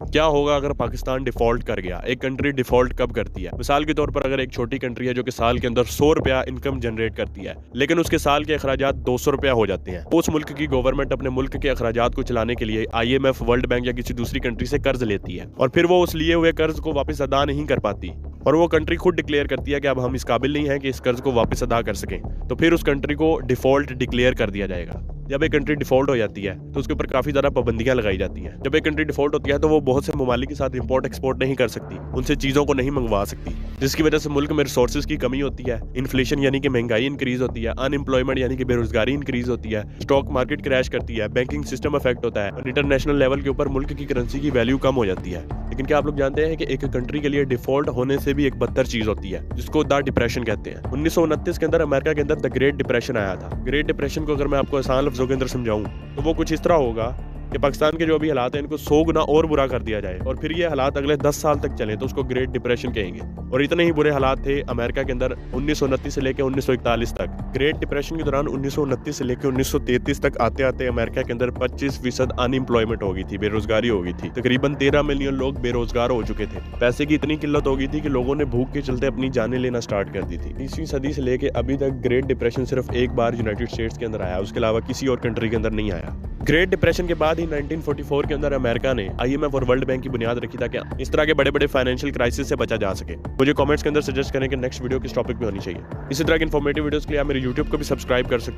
क्या होगा अगर पाकिस्तान डिफॉल्ट कर गया? एक कंट्री डिफॉल्ट कब करती है? मिसाल के तौर पर अगर एक छोटी कंट्री है जो कि साल के अंदर 100 रुपया इनकम जनरेट करती है, लेकिन उसके साल के अखराजात 200 रुपया हो जाते हैं, उस मुल्क की गवर्नमेंट अपने मुल्क के अखराजात को चलाने के लिए IMF, वर्ल्ड बैंक या किसी दूसरी कंट्री से कर्ज लेती है और फिर वो उस लिए हुए कर्ज को वापस अदा नहीं कर पाती और वो कंट्री खुद डिक्लेयर करती है कि अब हम इस काबिल नहीं है कि इस कर्ज को वापस अदा कर सकें, तो फिर उस कंट्री को डिफॉल्ट डिक्लेयर कर दिया जाएगा। जब एक कंट्री डिफॉल्ट हो जाती है तो उसके ऊपर काफी ज्यादा पाबंदियां लगाई जाती हैं। जब एक कंट्री डिफॉल्ट होती है तो वो बहुत से ममालिक के साथ इंपोर्ट एक्सपोर्ट नहीं कर सकती, उनसे चीजों को नहीं मंगवा सकती, जिसकी वजह से मुल्क में रिसोर्सेज की कमी होती है, इन्फ्लेशन यानी कि महंगाई इंक्रीज होती है, अनएम्प्लॉयमेंट यानी कि बेरोजगारी इंक्रीज होती है, स्टॉक मार्केट क्रैश करती है, बैंकिंग सिस्टम अफेक्ट होता है और इंटरनेशनल लेवल के ऊपर मुल्क की करेंसी की वैल्यू कम हो जाती है। लेकिन क्या आप लोग जानते हैं कि एक कंट्री के लिए डिफॉल्ट होने से भी एक बदतर चीज होती है जिसको द डिप्रेशन कहते हैं। 1929 के अंदर अमेरिका के अंदर द ग्रेट डिप्रेशन आया था। ग्रेट डिप्रेशन को अगर मैं आपको आसान लफ्जों के अंदर समझाऊं तो वो कुछ इस तरह होगा कि पाकिस्तान के जो अभी हालात हैं इनको 100 गुना और बुरा कर दिया जाए और फिर ये हालात अगले 10 साल तक चले तो उसको ग्रेट डिप्रेशन कहेंगे। और इतने ही बुरे हालात थे अमेरिका के अंदर 1929 से लेकर 1941 तक। ग्रेट डिप्रेशन के दौरान 1929 से लेकर 1933 तक आते आते अमेरिका के अंदर 25% अनएम्प्लॉयमेंट हो गई थी, बेरोजगारी हो गई थी। तकरीबन 13 मिलियन लोग बेरोजगार हो चुके थे। पैसे की इतनी किल्लत हो गई थी कि लोगों ने भूख के चलते अपनी जानें लेना स्टार्ट कर दी थी। 20वीं सदी से लेकर अभी तक ग्रेट डिप्रेशन सिर्फ एक बार यूनाइटेड स्टेट्स के अंदर आया, उसके अलावा किसी और कंट्री के अंदर नहीं आया। ग्रेट डिप्रेशन के बाद ही 1944 के अंदर अमेरिका ने IMF और वर्ल्ड बैंक की बुनियाद रखी था कि इस तरह के बड़े बड़े फाइनेंशियल क्राइसिस से बचा जा सके। मुझे कमेंट्स के अंदर सजेस्ट करें कि नेक्स्ट वीडियो किस टॉपिक पे होनी चाहिए। इसी तरह की इन्फॉर्मेटिव वीडियोस के लिए आप मेरे YouTube को भी सब्सक्राइब कर सकते हैं।